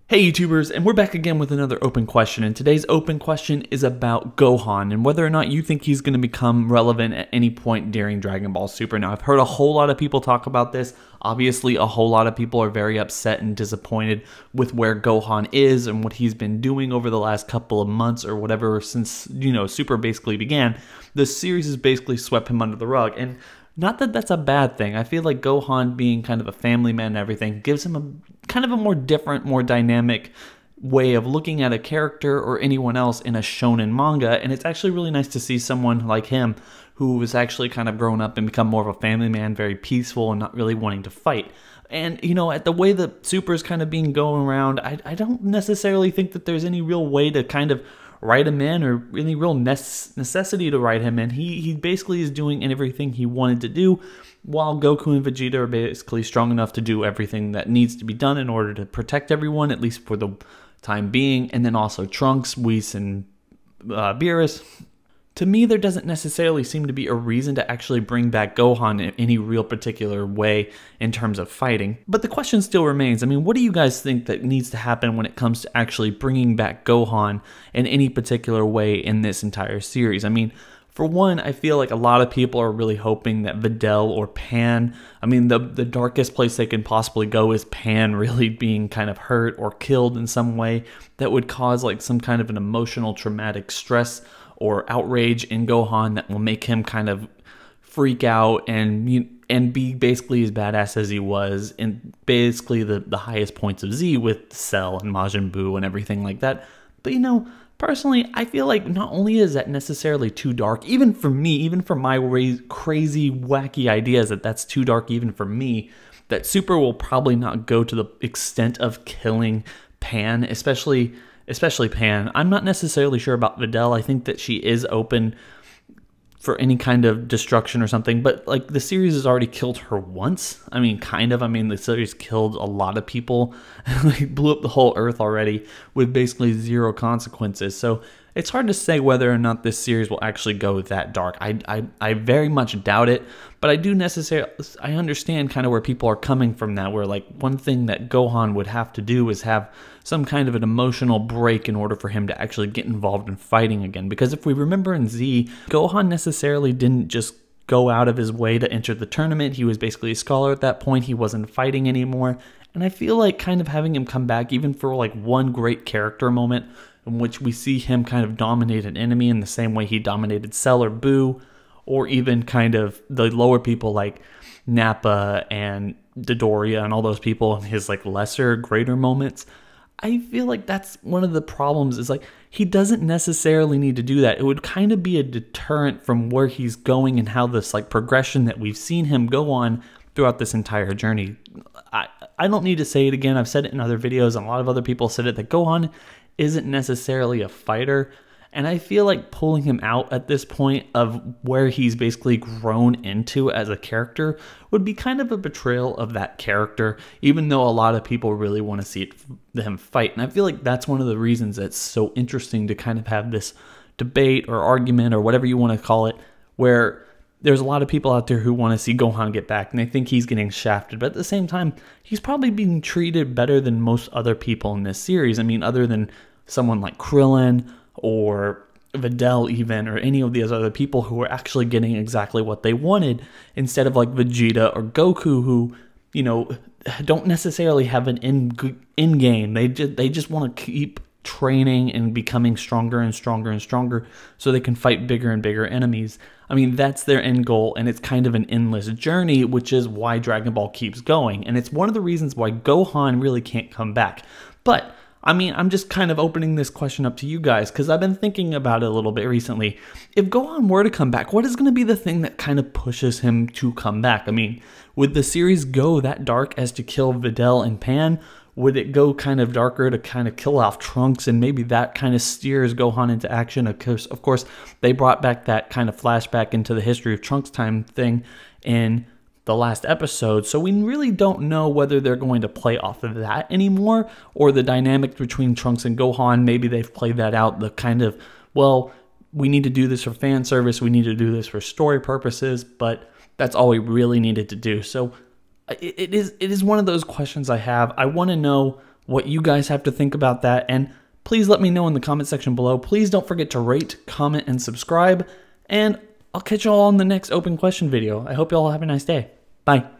Hey YouTubers, and we're back again with another open question, and today's open question is about Gohan and whether or not you think he's going to become relevant at any point during Dragon Ball Super. Now, I've heard a whole lot of people talk about this. Obviously, a whole lot of people are very upset and disappointed with where Gohan is and what he's been doing over the last couple of months or whatever since, Super basically began. The series has basically swept him under the rug, and not that that's a bad thing. I feel like Gohan being kind of a family man and everything gives him a kind of a more different, more dynamic way of looking at a character or anyone else in a shonen manga, and it's actually really nice to see someone like him who was actually kind of grown up and become more of a family man, very peaceful and not really wanting to fight. And, at the way that Super is kind of being going around, I don't necessarily think that there's any real way to kind of write him in or any real necessity to write him in. He basically is doing everything he wanted to do, while Goku and Vegeta are basically strong enough to do everything that needs to be done in order to protect everyone, at least for the time being. And then also Trunks, Whis, and Beerus. To me, there doesn't necessarily seem to be a reason to actually bring back Gohan in any real particular way in terms of fighting. But the question still remains, what do you guys think that needs to happen when it comes to actually bringing back Gohan in any particular way in this entire series? For one, I feel like a lot of people are really hoping that Videl or Pan, the darkest place they can possibly go is Pan really being kind of hurt or killed in some way that would cause like some kind of an emotional traumatic stress or outrage in Gohan that will make him kind of freak out and be basically as badass as he was in basically the highest points of Z with Cell and Majin Buu and everything like that. But personally, I feel like not only is that necessarily too dark, even for me, even for my crazy, wacky ideas that that's too dark even for me, that Super will probably not go to the extent of killing Pan, especially Pan. I'm not necessarily sure about Videl. I think that she is open for any kind of destruction or something, but like the series has already killed her once. The series killed a lot of people, like blew up the whole earth already with basically zero consequences. So it's hard to say whether or not this series will actually go that dark. I very much doubt it, but I understand kind of where people are coming from that, where like one thing that Gohan would have to do is have some kind of an emotional break in order for him to actually get involved in fighting again. Because if we remember in Z, Gohan necessarily didn't just go out of his way to enter the tournament. He was basically a scholar at that point. He wasn't fighting anymore. And I feel like kind of having him come back even for like one great character moment in which we see him kind of dominate an enemy in the same way he dominated Cell or Buu, or even kind of the lower people like Nappa and Dodoria and all those people in his like lesser, greater moments. I feel like that's one of the problems, is like he doesn't necessarily need to do that. It would kind of be a deterrent from where he's going and how this like progression that we've seen him go on throughout this entire journey. I don't need to say it again. I've said it in other videos, and a lot of other people said it, that Gohan isn't necessarily a fighter. And I feel like pulling him out at this point of where he's basically grown into as a character would be kind of a betrayal of that character, even though a lot of people really want to see him fight. And I feel like that's one of the reasons it's so interesting to kind of have this debate or argument or whatever you want to call it, where there's a lot of people out there who want to see Gohan get back and they think he's getting shafted. But at the same time, he's probably being treated better than most other people in this series. Other than someone like Krillin or Videl even, or any of these other people who are actually getting exactly what they wanted, instead of like Vegeta or Goku, who, don't necessarily have an end game. They just want to keep training and becoming stronger and stronger and stronger so they can fight bigger and bigger enemies. That's their end goal, and it's kind of an endless journey, which is why Dragon Ball keeps going. And it's one of the reasons why Gohan really can't come back. But I'm just kind of opening this question up to you guys, because I've been thinking about it a little bit recently. If Gohan were to come back, what is going to be the thing that kind of pushes him to come back? Would the series go that dark as to kill Videl and Pan? Would it go kind of darker to kind of kill off Trunks, and maybe that kind of steers Gohan into action? Of course, they brought back that kind of flashback into the history of Trunks time thing in the last episode, so we really don't know whether they're going to play off of that anymore, or the dynamic between Trunks and Gohan. Maybe they've played that out, the kind of, well, we need to do this for fan service, we need to do this for story purposes, but that's all we really needed to do. So it is one of those questions I have. I want to know what you guys have to think about that, and please let me know in the comment section below. Please don't forget to rate, comment, and subscribe, and I'll catch you all in the next open question video. I hope you all have a nice day. Bye.